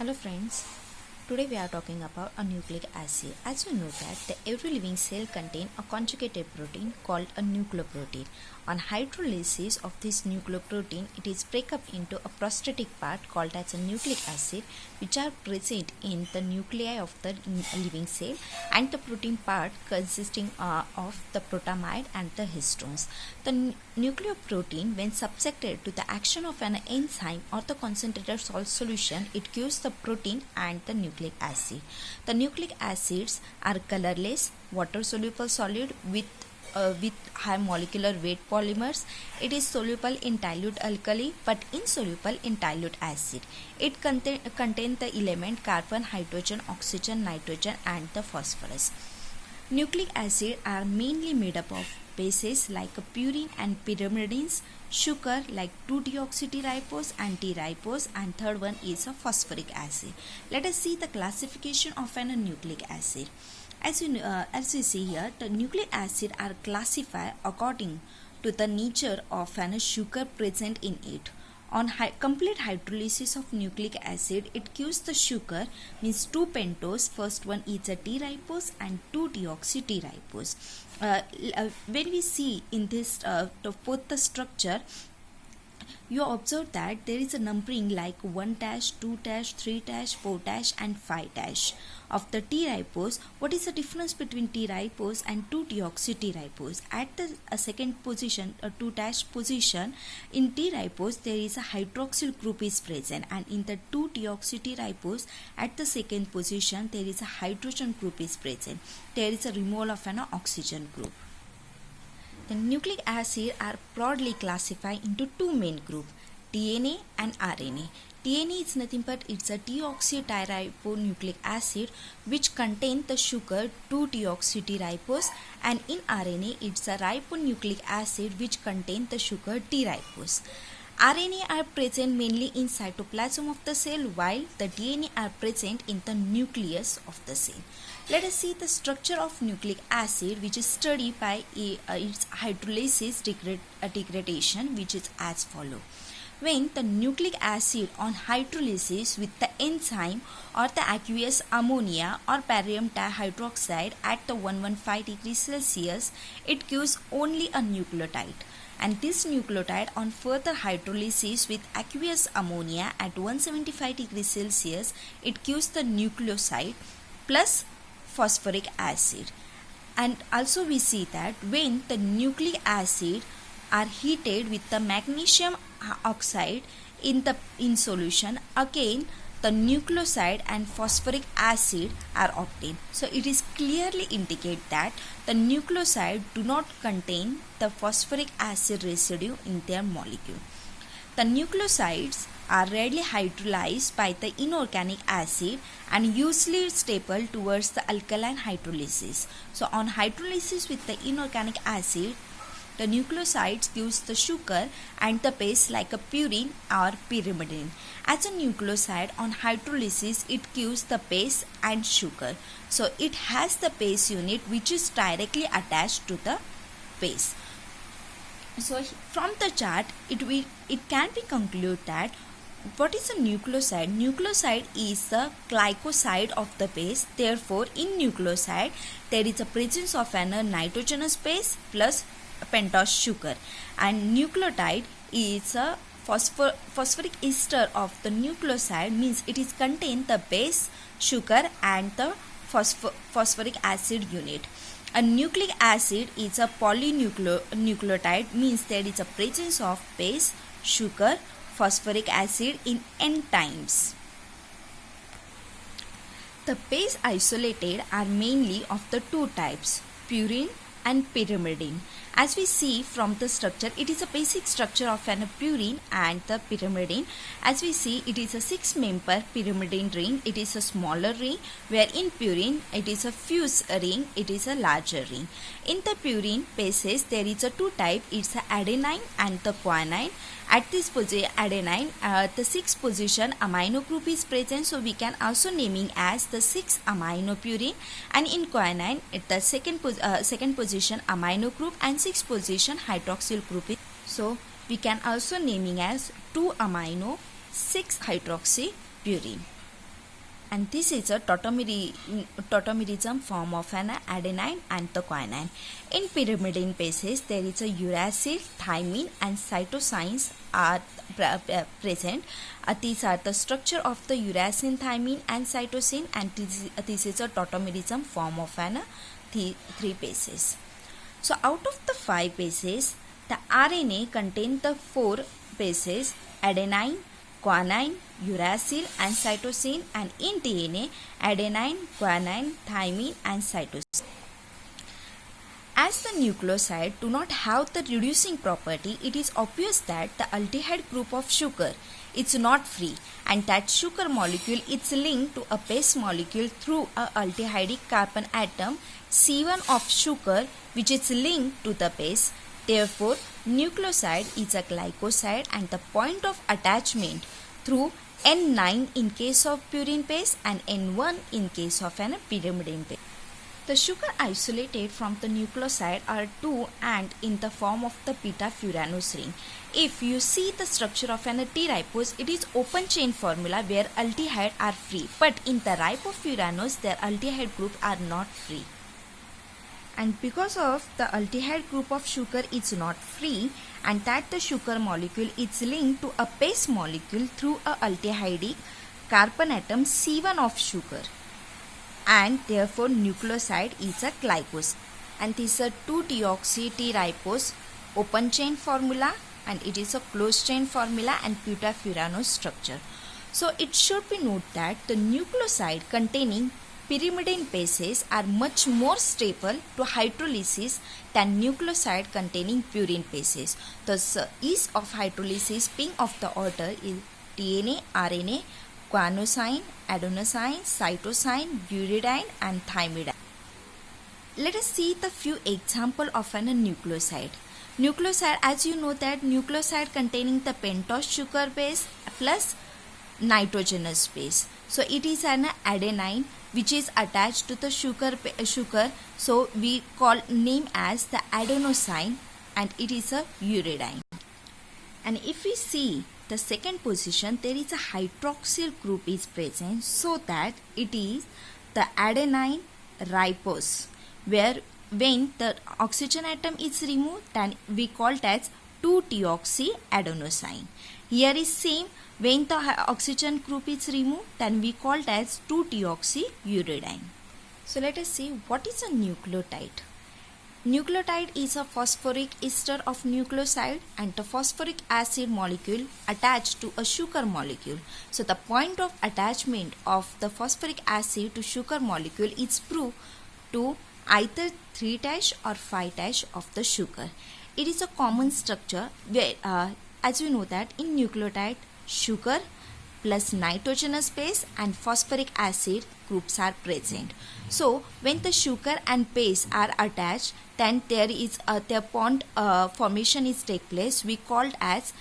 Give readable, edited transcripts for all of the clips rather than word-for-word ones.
Hello friends, today we are talking about a nucleic acid. As you know that every living cell contains a conjugated protein called a nucleoprotein. On hydrolysis of this nucleoprotein, it is break up into a prosthetic part called as a nucleic acid, which are present in the nuclei of the living cell, and the protein part consisting of the protamide and the histones. The nucleoprotein, when subjected to the action of an enzyme or the concentrated salt solution, it gives the protein and the nucleic acid. The nucleic acids are colorless, water-soluble solid with high molecular weight polymers. It is soluble in dilute alkali but insoluble in dilute acid. It contains the element carbon, hydrogen, oxygen, nitrogen and the phosphorus. Nucleic acids are mainly made up of bases like purine and pyrimidines, sugar like 2-deoxyderivose and D-ribose, and third one is a phosphoric acid. Let us see the classification of a nucleic acid. As you see here, the nucleic acids are classified according to the nature of a sugar present in it. On complete hydrolysis of nucleic acid, it gives the sugar means 2 pentose. First one is a D-ribose and 2-deoxyderivose. When we see in this both the structure, you observe that there is a numbering like 1 dash, 2 dash, 3 dash, 4 dash and 5 dash of the T-ribose. What is the difference between T-ribose and 2-deoxyderivose? At the second position, 2 dash position, in T-ribose there is a hydroxyl group is present, and in the 2-deoxyderivose at the second position there is a hydrogen group is present. There is a removal of an oxygen group. The nucleic acids are broadly classified into two main groups, DNA and RNA. DNA is nothing but it's a deoxyribonucleic acid which contains the sugar 2-deoxyderivose, and in RNA it's a ribonucleic acid which contains the sugar D-ribose. RNA are present mainly in cytoplasm of the cell, while the DNA are present in the nucleus of the cell. Let us see the structure of nucleic acid, which is studied by its hydrolysis degradation, which is as follows. When the nucleic acid on hydrolysis with the enzyme or the aqueous ammonia or barium dihydroxide at the 115 degrees Celsius, it gives only a nucleotide. And this nucleotide on further hydrolysis with aqueous ammonia at 175 degrees Celsius, it gives the nucleoside plus phosphoric acid. And also we see that when the nucleic acid are heated with the magnesium oxide in solution, again the nucleoside and phosphoric acid are obtained. So it is clearly indicate that the nucleoside do not contain the phosphoric acid residue in their molecule. The nucleosides are rarely hydrolyzed by the inorganic acid and usually stable towards the alkaline hydrolysis. So on hydrolysis with the inorganic acid, the nucleosides gives the sugar and the base like a purine or pyrimidine. As a nucleoside on hydrolysis, it gives the base and sugar. So it has the base unit which is directly attached to the base. So from the chart, it can be concluded that what is a nucleoside? Nucleoside is the glycoside of the base. Therefore, in nucleoside, there is a presence of a nitrogenous base plus pentose sugar, and nucleotide is a phosphoric ester of the nucleoside, means it is contain the base, sugar and the phosphoric acid unit. A nucleic acid is a polynucleotide, means there is a presence of base, sugar, phosphoric acid in N times. The base isolated are mainly of the two types, purine and pyrimidine. As we see from the structure, it is a basic structure of an purine and the pyrimidine. As we see, it is a 6-member pyrimidine ring. It is a smaller ring, where in purine it is a fused ring. It is a larger ring. In the purine bases, there is a two type. It's the adenine and the guanine. At this adenine, the 6th position amino group is present, so we can also naming as the 6-aminopurine. And in guanine, the second position amino group and 6th position hydroxyl group is. So we can also naming as 2-amino 6-hydroxypurine. and this is a tautomerism form of an adenine and the guanine. In pyrimidine bases, there is a uracil, thymine and cytosines are present. These are the structure of the uracil, thymine and cytosine, and this is a tautomerism form of an three bases. So out of the 5 bases, the RNA contains the 4 bases: adenine, guanine, uracil and cytosine, and in DNA, adenine, guanine, thymine and cytosine. As the nucleoside do not have the reducing property, it is obvious that the aldehyde group of sugar is not free, and that sugar molecule is linked to a base molecule through a aldehydic carbon atom C1 of sugar, which is linked to the base. Therefore, nucleoside is a glycoside, and the point of attachment through N9 in case of purine base and N1 in case of an pyrimidine base. The sugar isolated from the nucleoside are 2 and in the form of the beta-furanose ring. If you see the structure of an T-ribose, it is open chain formula where aldehyde are free, but in the ribofuranose, their aldehyde group are not free. And because of the aldehyde group of sugar is not free, and that the sugar molecule is linked to a base molecule through a aldehydic carbon atom C1 of sugar, and therefore nucleoside is a glycoside, and this is a 2-deoxy T-ribose open chain formula, and it is a closed chain formula and beta-furanose structure. So it should be noted that the nucleoside containing pyrimidine bases are much more stable to hydrolysis than nucleoside containing purine bases. Thus, ease of hydrolysis being of the order is DNA, RNA, guanosine, adenosine, cytosine, uridine and thymidine. Let us see the few examples of a nucleoside. Nucleoside, as you know that nucleoside containing the pentose sugar base plus nitrogenous base. So it is an adenine which is attached to the sugar. So we call name as the adenosine, and it is a uridine. And if we see the second position, there is a hydroxyl group is present, so that it is the adenine ribose, where when the oxygen atom is removed, then we call it as 2-deoxyadenosine. Here is same, when the oxygen group is removed, then we call it as 2-deoxyuridine. So let us see what is a nucleotide. Nucleotide is a phosphoric ester of nucleoside, and the phosphoric acid molecule attached to a sugar molecule. So the point of attachment of the phosphoric acid to sugar molecule is proved to either 3' or 5' of the sugar. It is a common structure where, as you know that in nucleotide, sugar plus nitrogenous base and phosphoric acid groups are present. So when the sugar and base are attached, then there is their bond formation is take place. We called as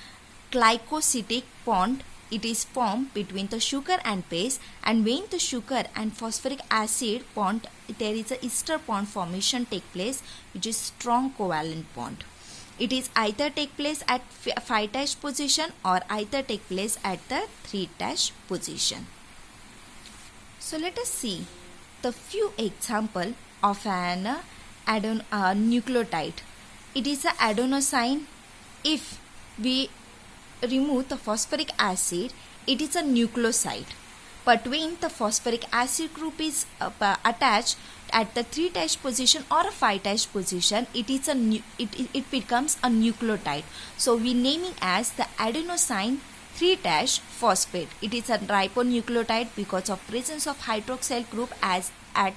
glycosidic bond. It is formed between the sugar and base, and when the sugar and phosphoric acid bond, there is a ester bond formation take place, which is strong covalent bond. It is either take place at 5' position or either take place at the 3' position. So let us see the few example of an nucleotide. It is a adenosine. If we remove the phosphoric acid, it is a nucleoside. But when the phosphoric acid group is attached at the 3' position or a 5' position, it becomes a nucleotide. So we naming as the adenosine 3' phosphate. It is a ribonucleotide because of presence of hydroxyl group as at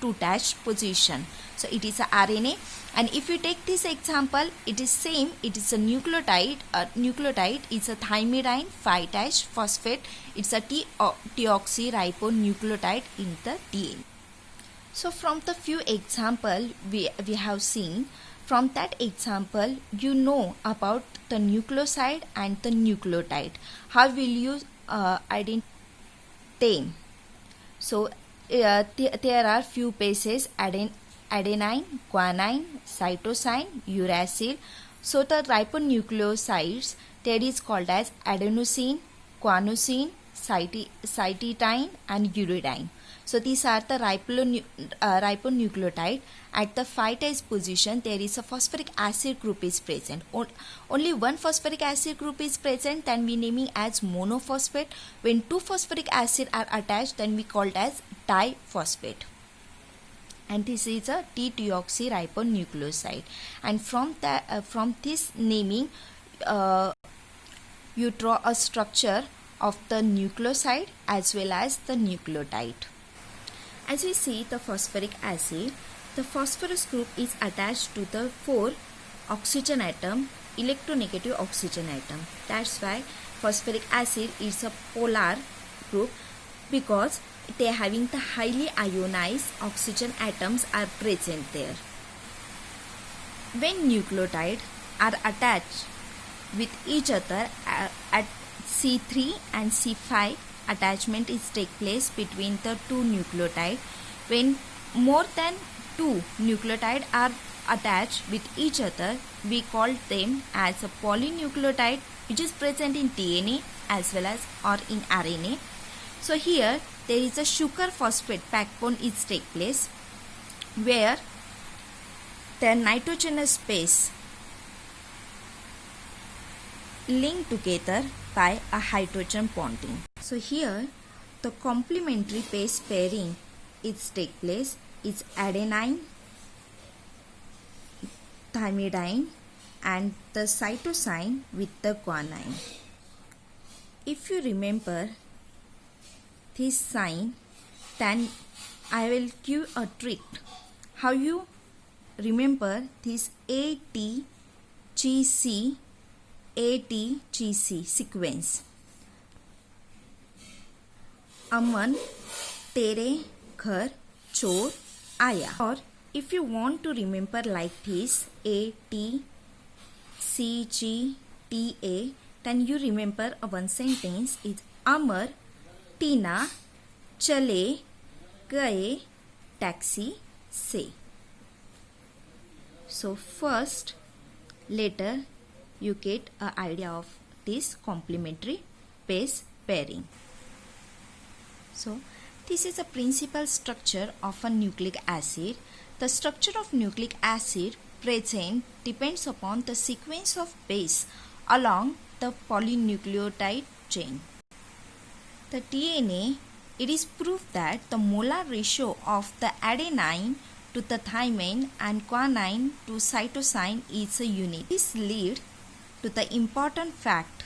2' position. So it is a RNA, and if you take this example, it is same. It is a nucleotide. Nucleotide is a thymidine 5' phosphate. It's a deoxyribonucleotide in the DNA. So from the few example we have seen, from that example you know about the nucleoside and the nucleotide. How will you identify them? So there are few bases: adenine, guanine, cytosine, uracil. So the ribonucleosides, there is called as adenosine, guanosine, cytidine and uridine. So these are the ribonucleotide. At the 5' position, there is a phosphoric acid group is present. Only one phosphoric acid group is present, then we naming as monophosphate. When two phosphoric acid are attached, then we called as diphosphate. And this is a T-deoxyribonucleoside. And from this naming, you draw a structure of the nucleoside as well as the nucleotide. As we see the phosphoric acid, the phosphorus group is attached to the 4 oxygen atom, electronegative oxygen atom. That's why phosphoric acid is a polar group, because they are having the highly ionized oxygen atoms are present there. When nucleotides are attached with each other at C3 and C5, attachment is take place between the two nucleotides. When more than 2 nucleotides are attached with each other, we call them as a polynucleotide, which is present in DNA as well as or in RNA. So here there is a sugar phosphate backbone is take place, where the nitrogenous base linked together by a hydrogen bonding. So here the complementary base pairing is take place. It's adenine, thymidine and the cytosine with the guanine. If you remember this sign, then I will give a trick how you remember this ATGC sequence. अमन तेरे घर चोर आया. Or if you want to remember like this, ATCGTA, then you remember one sentence is अमर टीना चले गए taxi से. So first, later you get an idea of this complementary base pairing. So this is a principal structure of a nucleic acid. The structure of nucleic acid present depends upon the sequence of base along the polynucleotide chain. The DNA, it is proved that the molar ratio of the adenine to the thymine and guanine to cytosine is a unit. This leads to the important fact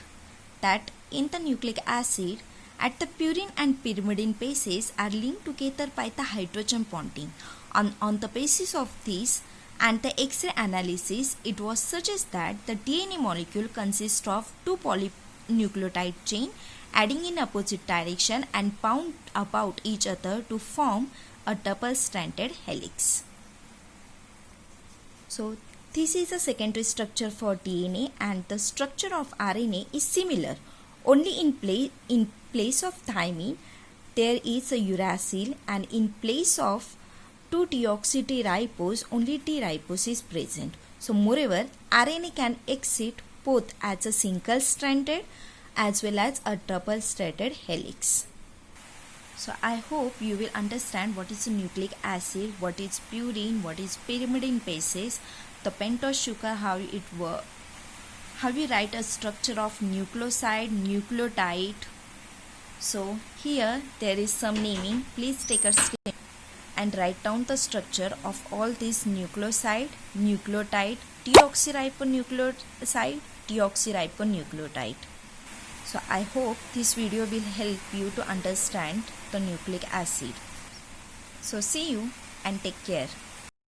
that in the nucleic acid, at the purine and pyrimidine bases are linked together by the hydrogen bonding. On the basis of this and the X-ray analysis, it was suggested that the DNA molecule consists of 2 polynucleotide chain adding in opposite direction and bound about each other to form a double-stranded helix. So this is a secondary structure for DNA, and the structure of RNA is similar. Only in place of thymine there is a uracil, and in place of 2-deoxydiribose only D-ribose is present. So moreover, RNA can exit both as a single-stranded as well as a double-stranded helix. So I hope you will understand what is a nucleic acid, what is purine, what is pyrimidine bases, the pentose sugar, how it works, how we write a structure of nucleoside, nucleotide. So here there is some naming. Please take a step and write down the structure of all these nucleoside, nucleotide, deoxyribonucleoside, deoxyribonucleotide. So I hope this video will help you to understand the nucleic acid. So see you and take care.